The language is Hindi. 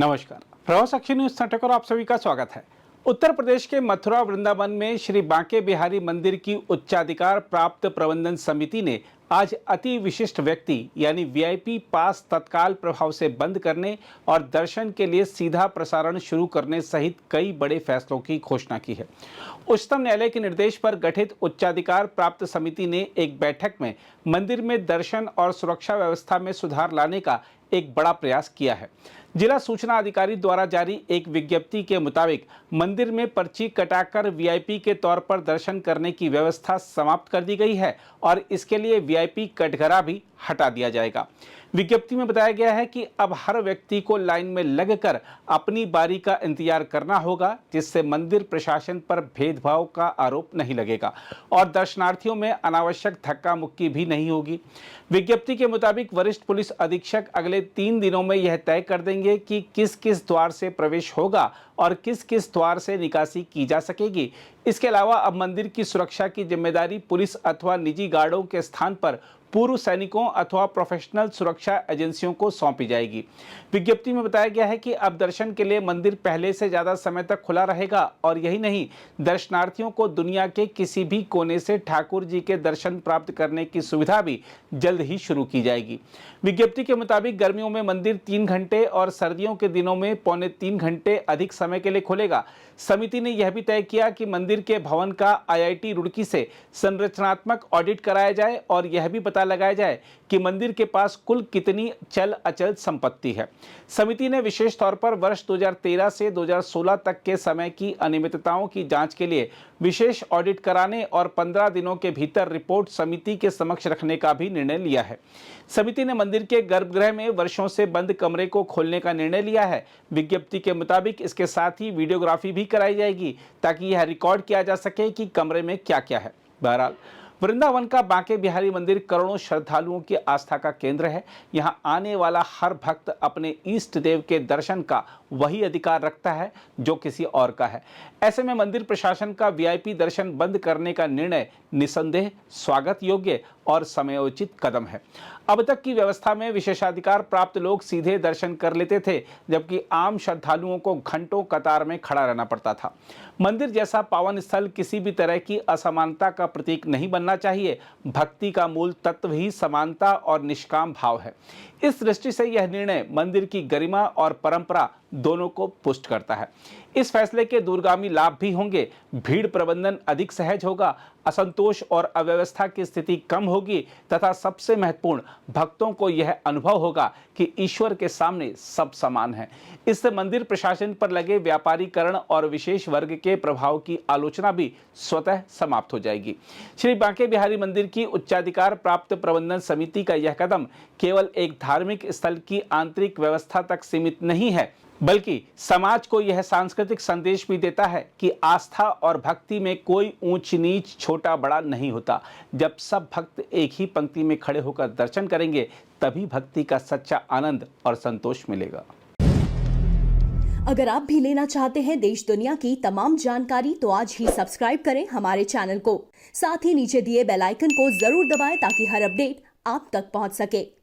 नमस्कार, प्रभाव साक्षी न्यूज नाटक और आप सभी का स्वागत है। उत्तर प्रदेश के मथुरा वृंदावन में श्री बांके बिहारी मंदिर की उच्चाधिकार प्राप्त प्रबंधन समिति ने आज अति विशिष्ट व्यक्ति यानी वीआईपी पास तत्काल प्रभाव से बंद करने और दर्शन के लिए सीधा प्रसारण शुरू करने सहित कई बड़े फैसलों की घोषणा की है। उच्चतम न्यायालय के निर्देश पर गठित उच्चाधिकार प्राप्त समिति ने एक बैठक में मंदिर में दर्शन और सुरक्षा व्यवस्था में सुधार लाने का एक बड़ा प्रयास किया है। जिला सूचना अधिकारी द्वारा जारी एक विज्ञप्ति के मुताबिक मंदिर में पर्ची कटाकर वीआईपी के तौर पर दर्शन करने की व्यवस्था समाप्त कर दी गई है और इसके लिए वीआईपी कटघरा भी हटा दिया जाएगा। विज्ञप्ति में बताया गया है कि अब हर व्यक्ति को लाइन में लगकर अपनी बारी का इंतजार करना होगा, जिससे मंदिर प्रशासन पर भेदभाव का आरोप नहीं लगेगा और दर्शनार्थियों में अनावश्यक धक्का मुक्की भी नहीं होगी। विज्ञप्ति के मुताबिक वरिष्ठ पुलिस अधीक्षक अगले 3 दिनों में यह तय कर देंगे कि किस किस द्वार से प्रवेश होगा और किस किस द्वार से निकासी की जा सकेगी। इसके अलावा अब मंदिर की सुरक्षा की जिम्मेदारी पुलिस अथवा निजी गार्डों के स्थान पर पूर्व सैनिकों अथवा प्रोफेशनल सुरक्षा एजेंसियों को सौंपी जाएगी। विज्ञप्ति में बताया गया है कि अब दर्शन के लिए मंदिर पहले से ज़्यादा समय तक खुला रहेगा और यही नहीं, दर्शनार्थियों को दुनिया के किसी भी कोने से ठाकुर जी के दर्शन प्राप्त करने की सुविधा भी जल्द ही शुरू की जाएगी। विज्ञप्ति के मुताबिक गर्मियों में मंदिर 3 घंटे और सर्दियों के दिनों में 2.25 घंटे अधिक समय के लिए खुलेगा। समिति ने यह भी तय किया कि मंदिर के भवन का आईआईटी रुड़की से संरचनात्मक ऑडिट कराया जाए और यह भी पता लगाया जाए कि मंदिर के पास कुल कितनी चल अचल संपत्ति है। समिति ने विशेष तौर पर वर्ष 2013 से 2016 तक के समय की अनियमितताओं की जांच के लिए विशेष ऑडिट कराने और 15 दिनों के भीतर रिपोर्ट समिति के समक्ष रखने का भी निर्णय लिया है। समिति ने मंदिर के गर्भगृह में वर्षों से बंद कमरे को खोलने का निर्णय लिया है। विज्ञप्ति के मुताबिक इसके साथ ही वीडियोग्राफी भी कराई जाएगी ताकि यह रिकॉर्ड किया जा सके कि कमरे में क्या क्या है। बहरहाल, वृंदावन का बांके बिहारी मंदिर करोड़ों श्रद्धालुओं की आस्था का केंद्र है। यहां आने वाला हर भक्त अपने इष्ट देव के दर्शन का वही अधिकार रखता है जो किसी और का है। ऐसे में मंदिर प्रशासन का वीआईपी दर्शन बंद करने का निर्णय निसंदेह स्वागत योग्य और समयोचित कदम है। अब तक की व्यवस्था में विशेषाधिकार प्राप्त लोग सीधे दर्शन कर लेते थे, जबकि आम श्रद्धालुओं को घंटों कतार में खड़ा रहना पड़ता था। मंदिर जैसा पावन स्थल किसी भी तरह की असमानता का प्रतीक नहीं बनना चाहिए। भक्ति का मूल तत्व ही समानता और निष्काम भाव है। इस दृष्टि से यह निर्णय मंदिर की गरिमा और परंपरा दोनों को पुष्ट करता है। इस फैसले के दूरगामी लाभ भी होंगे। भीड़ प्रबंधन अधिक सहज होगा, असंतोष और अव्यवस्था की स्थिति कम होगी तथा सबसे महत्वपूर्ण, भक्तों को यह अनुभव होगा कि ईश्वर के सामने सब समान है। इससे मंदिर प्रशासन पर लगे व्यापारीकरण और विशेष वर्ग के प्रभाव की आलोचना भी स्वतः समाप्त हो जाएगी। श्री बांके बिहारी मंदिर की उच्चाधिकार प्राप्त प्रबंधन समिति का यह कदम केवल एक धार्मिक स्थल की आंतरिक व्यवस्था तक सीमित नहीं है, बल्कि समाज को यह सांस्कृतिक संदेश भी देता है कि आस्था और भक्ति में कोई ऊंच नीच छोटा बड़ा नहीं होता। जब सब भक्त एक ही पंक्ति में खड़े होकर दर्शन करेंगे, तभी भक्ति का सच्चा आनंद और संतोष मिलेगा। अगर आप भी लेना चाहते हैं देश दुनिया की तमाम जानकारी, तो आज ही सब्सक्राइब करें हमारे चैनल को। साथ ही नीचे दिए बेल आइकन को जरूर दबाएं ताकि हर अपडेट आप तक पहुंच सके।